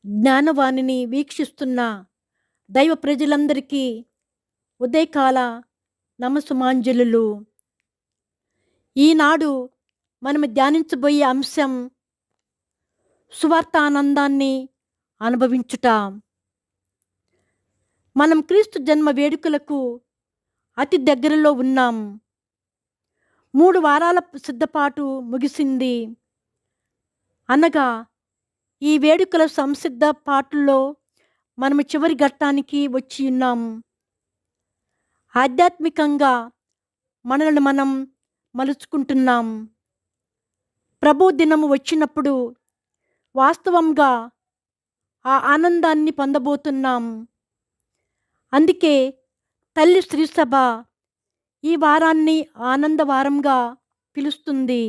జ్ఞానవాణిని వీక్షిస్తున్న దైవ ప్రజలందరికీ ఉదయకాల నమస్సుమాంజలులు. ఈనాడు మనం ధ్యానించబోయే అంశం సువార్తానందాన్ని అనుభవించుట. మనం క్రీస్తు జన్మ వేడుకలకు అతి దగ్గరలో ఉన్నాం. 3 వారాల సిద్ధపాటు ముగిసింది. అనగా ఈ వేడుకల సంసిద్ధ పాటల్లో మనము చివరి ఘట్టానికి వచ్చి ఉన్నాం. ఆధ్యాత్మికంగా మనల్ని మనం మలుచుకుంటున్నాం. ప్రభు దినము వచ్చినప్పుడు వాస్తవంగా ఆ ఆనందాన్ని పొందబోతున్నాం. అందుకే తల్లి శ్రీసభ ఈ వారాన్ని ఆనందవారంగా పిలుస్తుంది.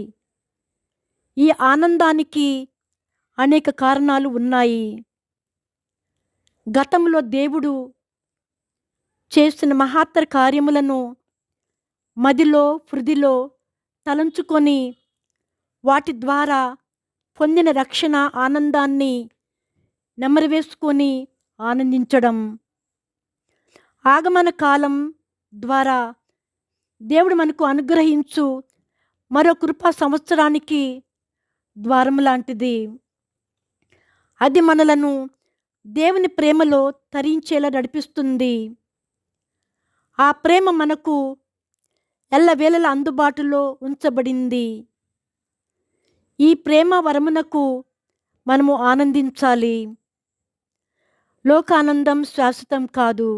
ఈ ఆనందానికి అనేక కారణాలు ఉన్నాయి. గతంలో దేవుడు చేసిన మహత్తర కార్యములను మదిలో హృదిలో తలంచుకొని వాటి ద్వారా పొందిన రక్షణ ఆనందాన్ని నెమరవేసుకొని ఆనందించడం. ఆగమన కాలం ద్వారా దేవుడు మనకు అనుగ్రహించు మరో కృపా సంవత్సరానికి ద్వారం లాంటిది. అది మనలను దేవుని ప్రేమలో తరించేలా నడిపిస్తుంది. ఆ ప్రేమ మనకు ఎల్లవేళలా అందుబాటులో ఉంచబడింది. ఈ ప్రేమ వరమునకు మనము ఆనందించాలి. లోకానందం శాశ్వతం కాదు.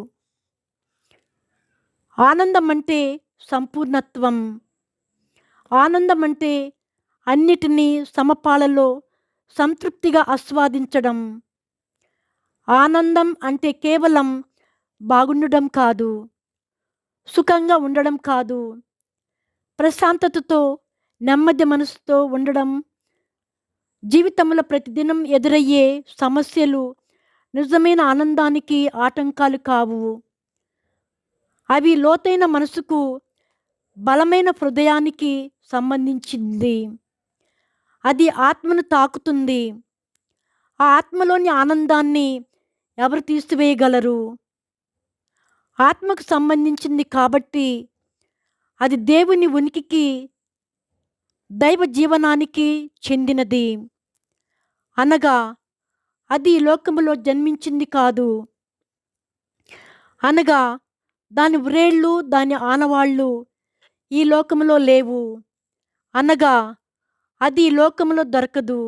ఆనందం అంటే సంపూర్ణత్వం. ఆనందం అంటే అన్నిటినీ సమపాలలో సంతృప్తిగా ఆస్వాదించడం. ఆనందం అంటే కేవలం బాగుండడం కాదు, సుఖంగా ఉండడం కాదు, ప్రశాంతతతో నెమ్మది మనసుతో ఉండడం. జీవితంలో ప్రతిదినం ఎదురయ్యే సమస్యలు నిజమైన ఆనందానికి ఆటంకాలు కావు. అవి లోతైన మనసుకు, బలమైన హృదయానికి సంబంధించింది. అది ఆత్మను తాకుతుంది. ఆ ఆత్మలోని ఆనందాన్ని ఎవరు తీసివేయగలరు? ఆత్మకు సంబంధించింది కాబట్టి అది దేవుని ఉనికికి, దైవ జీవనానికి చెందినది. అనగా అది ఈ లోకములో జన్మించింది కాదు. అనగా దాని వ్రేళ్ళు, దాని ఆనవాళ్ళు ఈ లోకములో లేవు. అనగా అది ఈ లోకములో దొరకదు.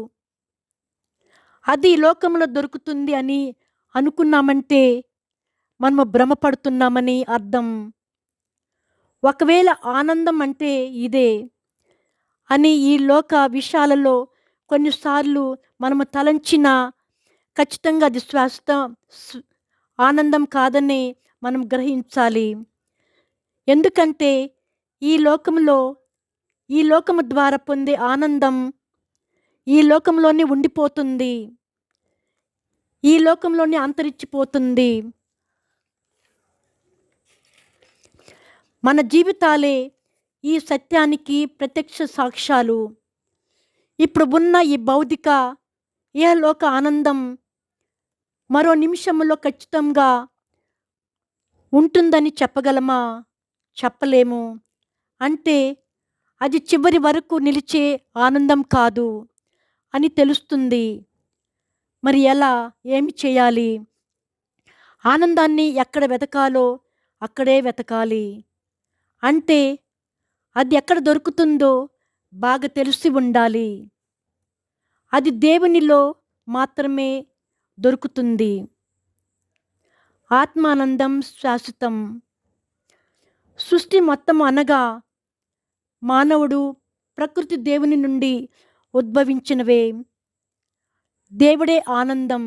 అది ఈ లోకంలో దొరుకుతుంది అని అనుకున్నామంటే మనము భ్రమపడుతున్నామని అర్థం. ఒకవేళ ఆనందం అంటే ఇదే అని ఈ లోక విషయాలలో కొన్నిసార్లు మనము తలంచిన ఖచ్చితంగా అది ఆనందం కాదని మనం గ్రహించాలి. ఎందుకంటే ఈ లోకము ద్వారా పొందే ఆనందం ఈ లోకంలోనే ఉండిపోతుంది, ఈ లోకంలోనే అంతరించిపోతుంది. మన జీవితాలే ఈ సత్యానికి ప్రత్యక్ష సాక్ష్యాలు. ఇప్పుడు ఉన్న ఈ భౌతిక ఇహలోక ఆనందం మరో నిమిషంలో ఖచ్చితంగా ఉంటుందని చెప్పగలమా? చెప్పలేము. అంటే అది చివరి వరకు నిలిచే ఆనందం కాదు అని తెలుస్తుంది. మరి ఎలా? ఏమి చేయాలి? ఆనందాన్ని ఎక్కడ వెతకాలో అక్కడే వెతకాలి. అంటే అది ఎక్కడ దొరుకుతుందో బాగా తెలిసి ఉండాలి. అది దేవునిలో మాత్రమే దొరుకుతుంది. ఆత్మానందం శాశ్వతం. సృష్టి మొత్తం అనగా మానవుడు, ప్రకృతి దేవుని నుండి ఉద్భవించినవే. దేవుడే ఆనందం.